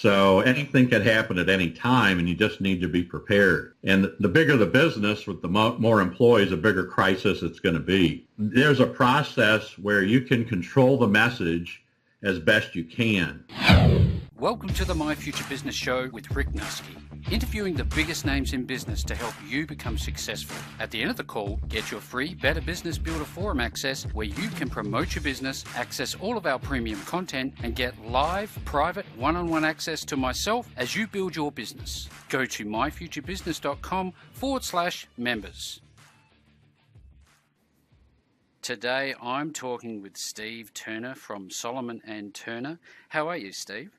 So anything could happen at any time, and you just need to be prepared. And the bigger the business with the more employees, the bigger crisis it's going to be. There's a process where you can control the message as best you can. Welcome to the My Future Business Show with Rick Nuske, interviewing the biggest names in business to help you become successful. At the end of the call, get your free Better Business Builder Forum access where you can promote your business, access all of our premium content, and get live, private, one-on-one access to myself as you build your business. Go to myfuturebusiness.com/members. Today, I'm talking with Steve Turner from Solomon and Turner. How are you, Steve?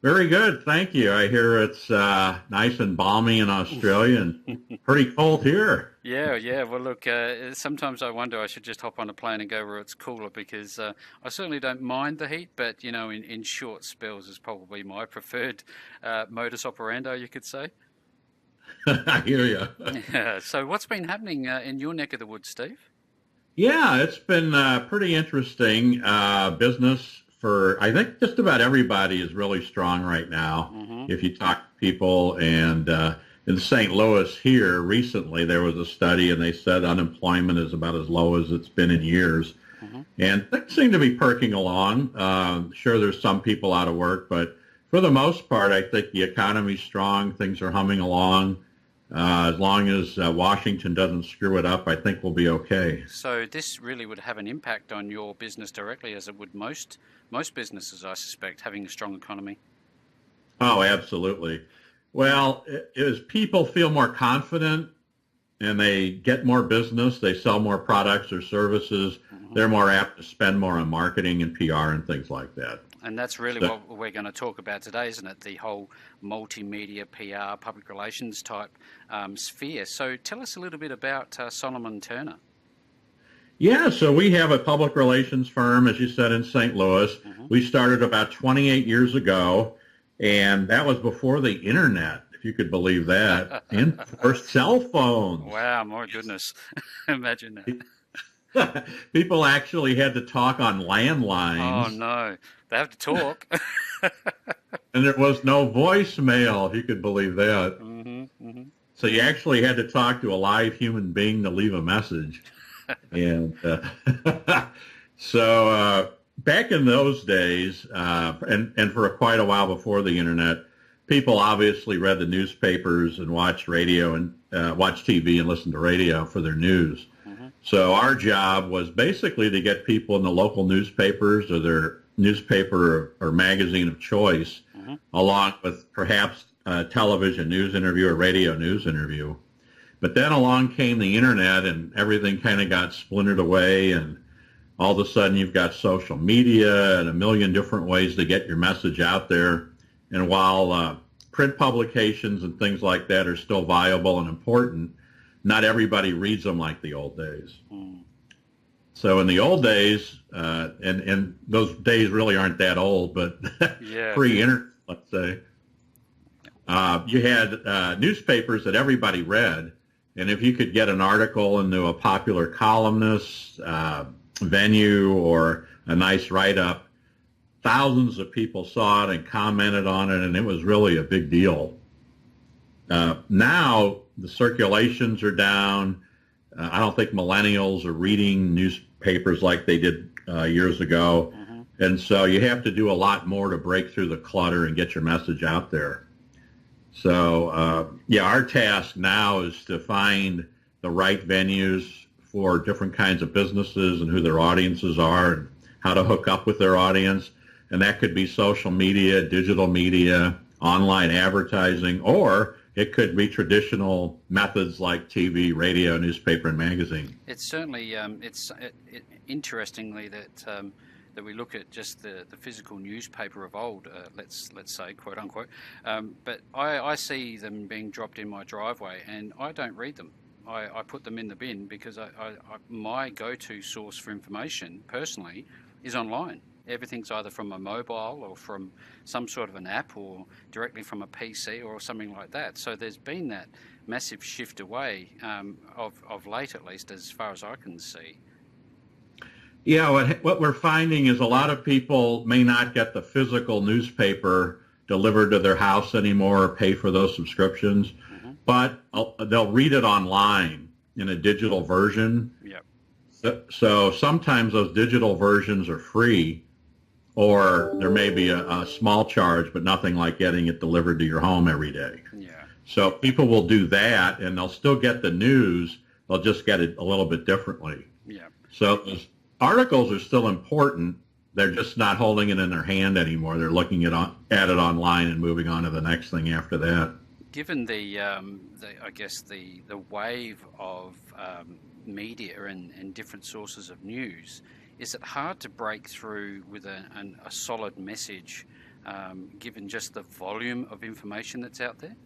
Very good, thank you. I hear it's nice and balmy in Australia and pretty cold here. Yeah. Well, look, sometimes I wonder I should just hop on a plane and go where it's cooler because I certainly don't mind the heat, but, in short spells is probably my preferred modus operandi, you could say. I hear you. Yeah. So what's been happening in your neck of the woods, Steve? Yeah, it's been pretty interesting. Business for, I think, just about everybody is really strong right now. Mm-hmm. If you talk to people, and in St. Louis here recently, there was a study, and they said unemployment is about as low as it's been in years. Mm-hmm. And things seem to be perking along. Sure, there's some people out of work, but for the most part, I think the economy's strong. Things are humming along. As long as Washington doesn't screw it up, I think we'll be okay. So this really would have an impact on your business directly, as it would most businesses, I suspect, having a strong economy. Oh, absolutely. Well, as people feel more confident and they get more business, they sell more products or services, mm-hmm. They're more apt to spend more on marketing and PR and things like that. And that's really what we're going to talk about today, isn't it? The whole multimedia, PR, public relations type sphere. So tell us a little bit about Solomon Turner. Yeah, so we have a public relations firm, as you said, in St. Louis. Mm-hmm. We started about 28 years ago, and that was before the internet, if you could believe that, and before cell phones. Wow, my goodness. Imagine that. People actually had to talk on landlines. Oh, no. They have to talk. And there was no voicemail, if you could believe that. Mm-hmm, mm-hmm. So you actually had to talk to a live human being to leave a message. And so back in those days, and for quite a while before the internet, people obviously read the newspapers and watched radio and watched TV and listened to radio for their news. Mm-hmm. So our job was basically to get people in the local newspapers or their newspaper or magazine of choice, mm-hmm. along with perhaps a television news interview or radio news interview. But then along came the internet, and everything kind of got splintered away, and all of a sudden you've got social media and a million different ways to get your message out there. And while print publications and things like that are still viable and important, not everybody reads them like the old days. Mm. So in the old days, and those days really aren't that old, but yeah. Pre-internet, let's say, you had newspapers that everybody read, and if you could get an article into a popular columnist venue or a nice write-up, thousands of people saw it and commented on it, and it was really a big deal. Now the circulations are down. I don't think millennials are reading newspapers like they did years ago. Mm-hmm. And so you have to do a lot more to break through the clutter and get your message out there. So, our task now is to find the right venues for different kinds of businesses and who their audiences are and how to hook up with their audience. And that could be social media, digital media, online advertising, or it could be traditional methods like TV, radio, newspaper, and magazine. It's certainly interestingly that we look at just the physical newspaper of old, let's say, quote unquote. But I see them being dropped in my driveway, and I don't read them. I put them in the bin because my go-to source for information personally is online. Everything's either from a mobile or from some sort of an app or directly from a PC or something like that. So there's been that massive shift away of late, at least, as far as I can see. Yeah, what we're finding is a lot of people may not get the physical newspaper delivered to their house anymore or pay for those subscriptions, Mm-hmm. but they'll read it online in a digital version. Yep. So sometimes those digital versions are free, or there may be a small charge, but nothing like getting it delivered to your home every day. Yeah. So people will do that, and they'll still get the news. They'll just get it a little bit differently. Yeah. So those articles are still important. They're just not holding it in their hand anymore. They're looking at it online and moving on to the next thing after that. Given the I guess the wave of media and different sources of news, is it hard to break through with a solid message, given just the volume of information that's out there?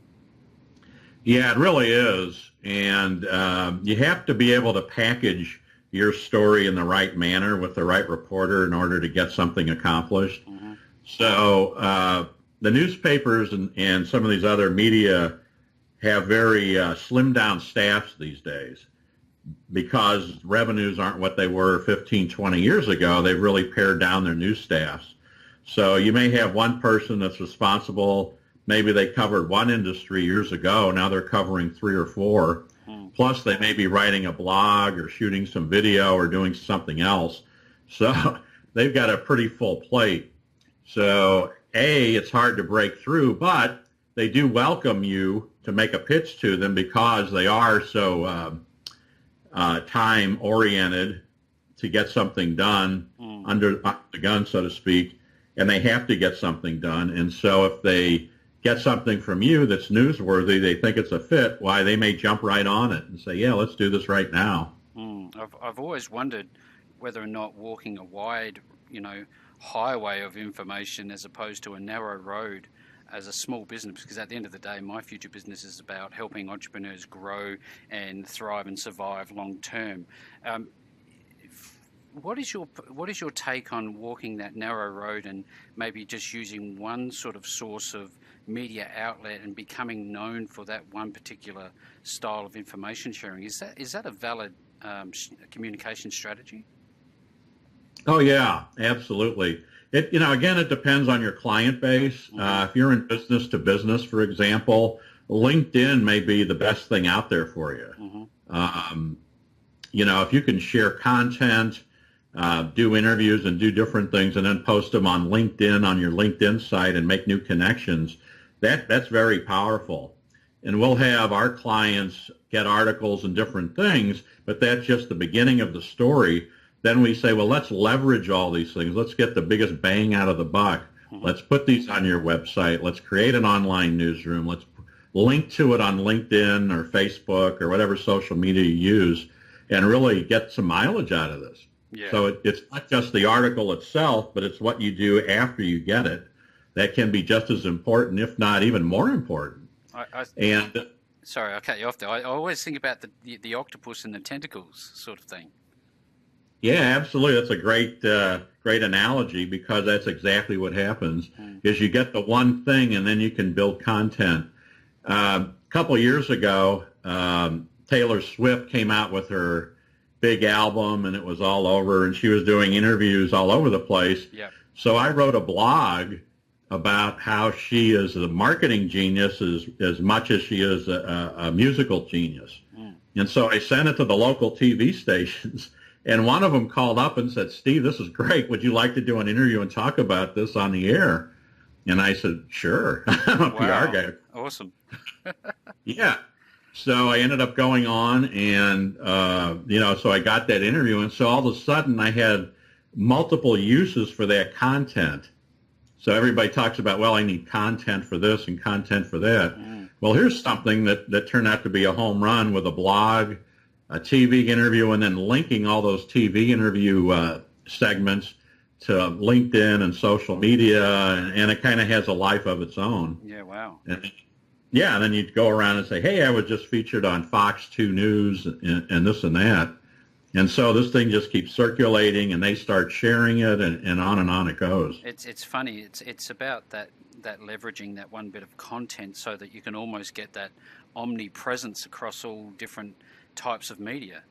Yeah, it really is. And you have to be able to package your story in the right manner with the right reporter in order to get something accomplished. Mm-hmm. So the newspapers and some of these other media have very slimmed down staffs these days because revenues aren't what they were 15, 20 years ago. They've really pared down their news staffs. So you may have one person that's responsible. Maybe they covered one industry years ago. Now they're covering 3 or 4. Plus, they may be writing a blog or shooting some video or doing something else. So they've got a pretty full plate. So, it's hard to break through, but they do welcome you to make a pitch to them because they are so time-oriented to get something done under the gun, so to speak, and they have to get something done. And so if they get something from you that's newsworthy, they think it's a fit, why they may jump right on it and say, yeah, let's do this right now. I've always wondered whether or not walking a wide, highway of information as opposed to a narrow road as a small business, because at the end of the day, my future business is about helping entrepreneurs grow and thrive and survive long term. What is your take on walking that narrow road and maybe just using one sort of source of media outlet and becoming known for that one particular style of information sharing? Is that a valid communication strategy? Oh yeah, absolutely. Again, it depends on your client base. If you're in business to business, for example, LinkedIn may be the best thing out there for you. If you can share content, do interviews and do different things and then post them on LinkedIn, on your LinkedIn site and make new connections, that's very powerful. And we'll have our clients get articles and different things, but that's just the beginning of the story. Then we say, well, let's leverage all these things. Let's get the biggest bang out of the buck. Let's put these on your website. Let's create an online newsroom. Let's link to it on LinkedIn or Facebook or whatever social media you use and really get some mileage out of this. Yeah. So it's not just the article itself, but it's what you do after you get it. That can be just as important, if not even more important. Sorry, I'll cut you off there. I always think about the octopus and the tentacles sort of thing. Yeah, absolutely. That's a great analogy because that's exactly what happens is you get the one thing and then you can build content. A couple of years ago, Taylor Swift came out with her big album and it was all over and she was doing interviews all over the place. Yep. So I wrote a blog about how she is a marketing genius as much as she is a musical genius. And so I sent it to the local TV stations. And one of them called up and said, Steve, this is great. Would you like to do an interview and talk about this on the air? And I said, sure. I'm a PR guy. Awesome. Yeah. So I ended up going on and, so I got that interview. And so all of a sudden I had multiple uses for that content. So everybody talks about, well, I need content for this and content for that. Well, here's something that turned out to be a home run with a blog, a TV interview, and then linking all those TV interview segments to LinkedIn and social media, and it kind of has a life of its own. Yeah, wow. And then you'd go around and say, hey, I was just featured on Fox 2 News and this and that. And so this thing just keeps circulating, and they start sharing it, and on it goes. It's funny. It's about that leveraging that one bit of content so that you can almost get that omnipresence across all different types of media.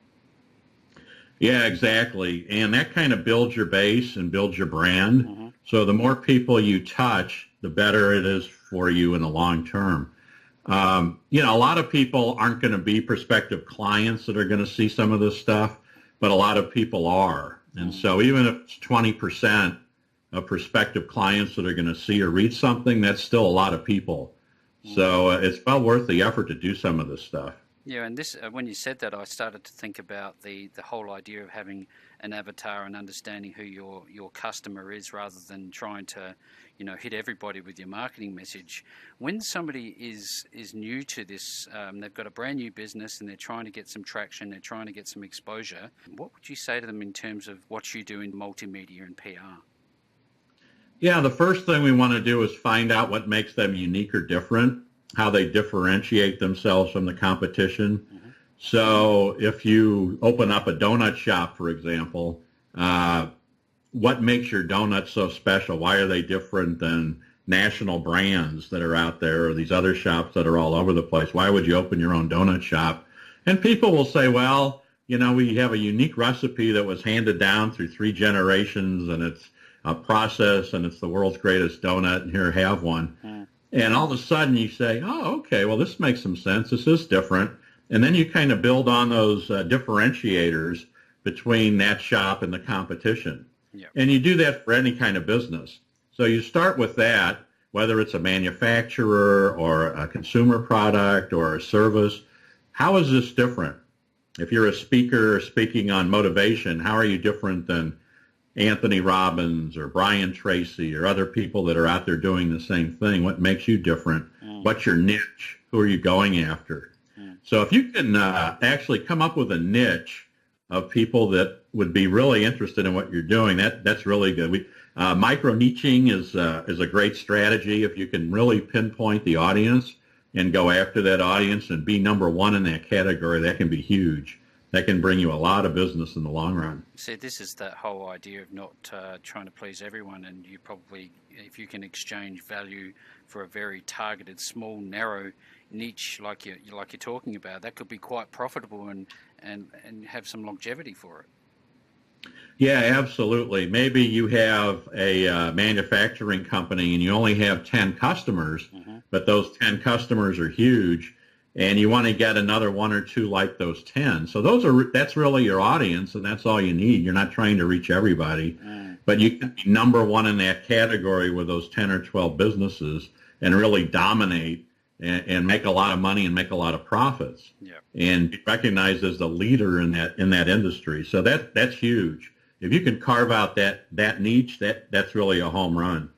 Yeah, exactly. And that kind of builds your base and builds your brand. So the more people you touch, the better it is for you in the long term. A lot of people aren't going to be prospective clients that are going to see some of this stuff, but a lot of people are. And so even if it's 20% of prospective clients that are going to see or read something, that's still a lot of people. So it's well worth the effort to do some of this stuff. Yeah, and this when you said that, I started to think about the whole idea of having an avatar and understanding who your customer is, rather than trying to, hit everybody with your marketing message. When somebody is new to this, they've got a brand new business and they're trying to get some traction, they're trying to get some exposure. What would you say to them in terms of what you do in multimedia and PR? Yeah, the first thing we want to do is find out what makes them unique or different, how they differentiate themselves from the competition. Mm-hmm. So if you open up a donut shop, for example, what makes your donuts so special? Why are they different than national brands that are out there or these other shops that are all over the place? Why would you open your own donut shop? And people will say, well, we have a unique recipe that was handed down through 3 generations, and it's a process, and it's the world's greatest donut, and here, have one. Mm. And all of a sudden you say, oh, okay, well, this makes some sense. This is different. And then you kind of build on those differentiators between that shop and the competition. Yep. And you do that for any kind of business. So you start with that, whether it's a manufacturer or a consumer product or a service. How is this different? If you're a speaker speaking on motivation, how are you different than Anthony Robbins or Brian Tracy or other people that are out there doing the same thing? What makes you different? What's your niche? Who are you going after? So if you can actually come up with a niche of people that would be really interested in what you're doing, that's really good. Micro-niching is a great strategy. If you can really pinpoint the audience and go after that audience and be number one in that category, that can be huge. That can bring you a lot of business in the long run. See, this is that whole idea of not trying to please everyone, and you probably, if you can exchange value for a very targeted, small, narrow niche like you're talking about, that could be quite profitable and have some longevity for it. Yeah, absolutely. Maybe you have a manufacturing company and you only have 10 customers, but those 10 customers are huge, and you want to get another 1 or 2 like those 10. So that's really your audience, and that's all you need. You're not trying to reach everybody, but you can be number one in that category with those 10 or 12 businesses and really dominate and make a lot of money and make a lot of profits, and be recognized as the leader in that industry. So that's huge. If you can carve out that niche, that's really a home run.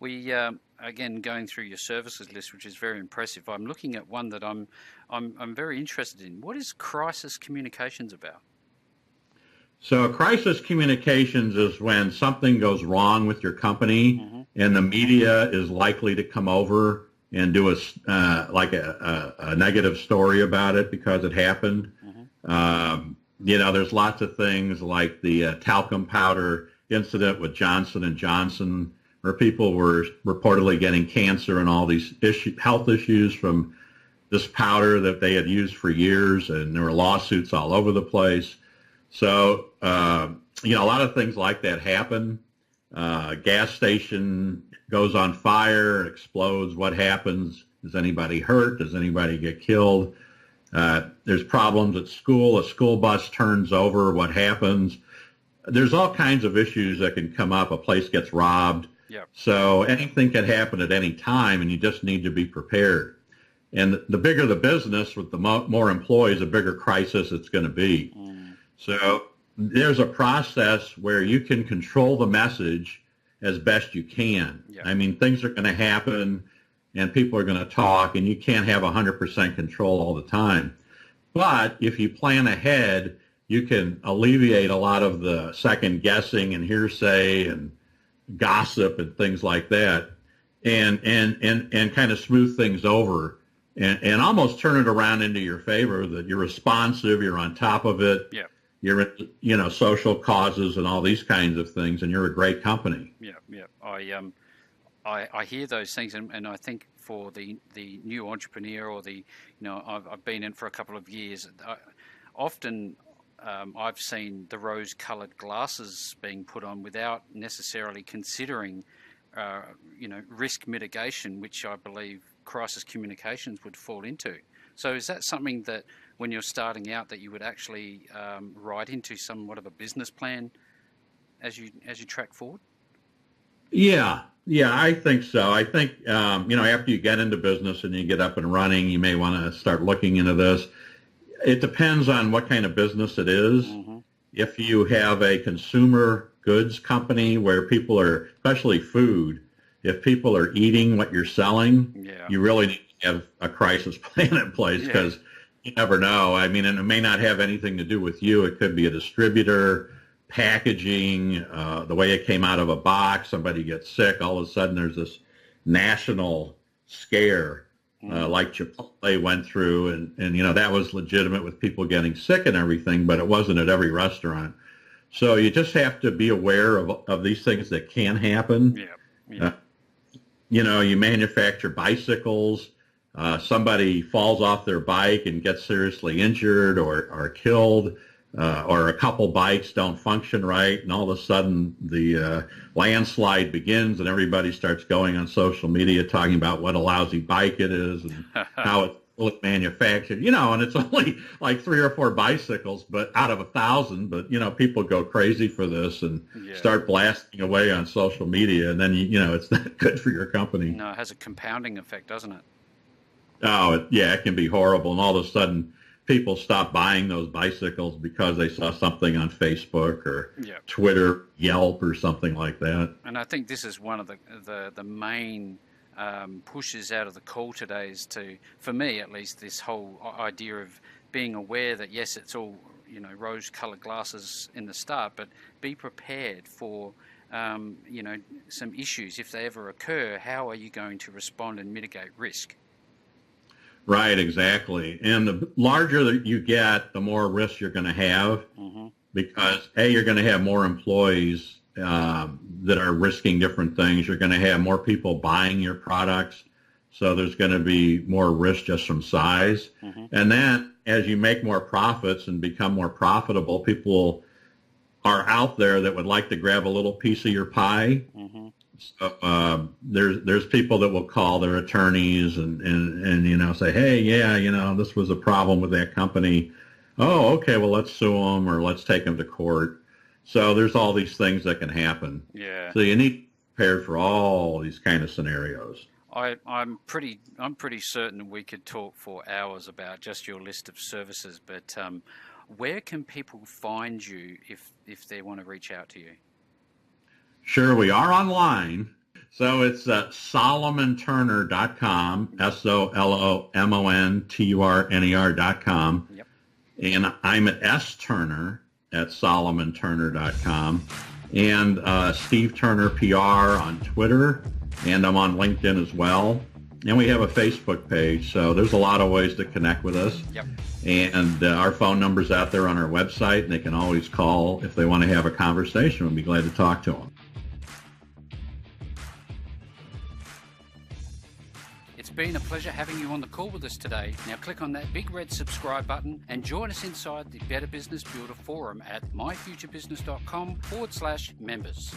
We again, going through your services list, which is very impressive, I'm looking at one that I'm very interested in. What is crisis communications about? So crisis communications is when something goes wrong with your company, and the media is likely to come over and do a negative story about it because it happened. There's lots of things like the talcum powder incident with Johnson & Johnson, where people were reportedly getting cancer and all these health issues from this powder that they had used for years, and there were lawsuits all over the place. So, a lot of things like that happen. Gas station goes on fire, explodes. What happens? Is anybody hurt? Does anybody get killed? There's problems at school. A school bus turns over. What happens? There's all kinds of issues that can come up. A place gets robbed. Yep. So anything can happen at any time, and you just need to be prepared. And the bigger the business with the more employees, the bigger crisis it's going to be. So there's a process where you can control the message as best you can. Yep. I mean, things are going to happen, and people are going to talk, and you can't have 100% control all the time. But if you plan ahead, you can alleviate a lot of the second guessing and hearsay and gossip and things like that, and kind of smooth things over and almost turn it around into your favor, that you're responsive, you're on top of it. Yeah. You're social causes and all these kinds of things, and you're a great company. Yeah. I hear those things, and I think for the new entrepreneur or I've been in for a couple of years. Often I've seen the rose-coloured glasses being put on without necessarily considering, risk mitigation, which I believe crisis communications would fall into. So is that something that when you're starting out that you would actually write into somewhat of a business plan as you track forward? Yeah, I think so. I think, after you get into business and you get up and running, you may want to start looking into this. It depends on what kind of business it is. Mm-hmm. If you have a consumer goods company where people are, especially food, if people are eating what you're selling, you really need to have a crisis plan in place because you never know. I mean, and it may not have anything to do with you. It could be a distributor, packaging, the way it came out of a box, somebody gets sick, all of a sudden there's this national scare like Chipotle went through, and that was legitimate with people getting sick and everything, but it wasn't at every restaurant. So you just have to be aware of these things that can happen. You manufacture bicycles. Somebody falls off their bike and gets seriously injured or killed, or a couple bikes don't function right, and all of a sudden the landslide begins and everybody starts going on social media talking about what a lousy bike it is and how it's manufactured, and it's only like 3 or 4 bicycles, but out of 1,000, but people go crazy for this and start blasting away on social media, and then it's not good for your company. No, it has a compounding effect, doesn't it? Oh, it can be horrible, and all of a sudden people stop buying those bicycles because they saw something on Facebook or Twitter, Yelp, or something like that. And I think this is one of the main pushes out of the call today is to, for me at least, this whole idea of being aware that yes, it's all rose-coloured glasses in the start, but be prepared for some issues if they ever occur. How are you going to respond and mitigate risk? Right, exactly. And the larger that you get, the more risk you're going to have because, you're going to have more employees that are risking different things. You're going to have more people buying your products. So there's going to be more risk just from size. And then as you make more profits and become more profitable, people are out there that would like to grab a little piece of your pie. So there's people that will call their attorneys and say, hey, this was a problem with that company. Oh, okay, well, let's sue them or let's take them to court. So there's all these things that can happen. Yeah. So you need to be prepared for all these kind of scenarios. I'm pretty certain we could talk for hours about just your list of services, but where can people find you if they want to reach out to you? Sure, we are online. So it's SolomonTurner.com, SolomonTurner.com. Yep. And I'm at STurner@SolomonTurner.com. And Steve Turner PR on Twitter. And I'm on LinkedIn as well. And we have a Facebook page. So there's a lot of ways to connect with us. Yep. And our phone number's out there on our website, and they can always call if they want to have a conversation. We'll be glad to talk to them. It's been a pleasure having you on the call with us today. Now click on that big red subscribe button and join us inside the Better Business Builder Forum at myfuturebusiness.com/members.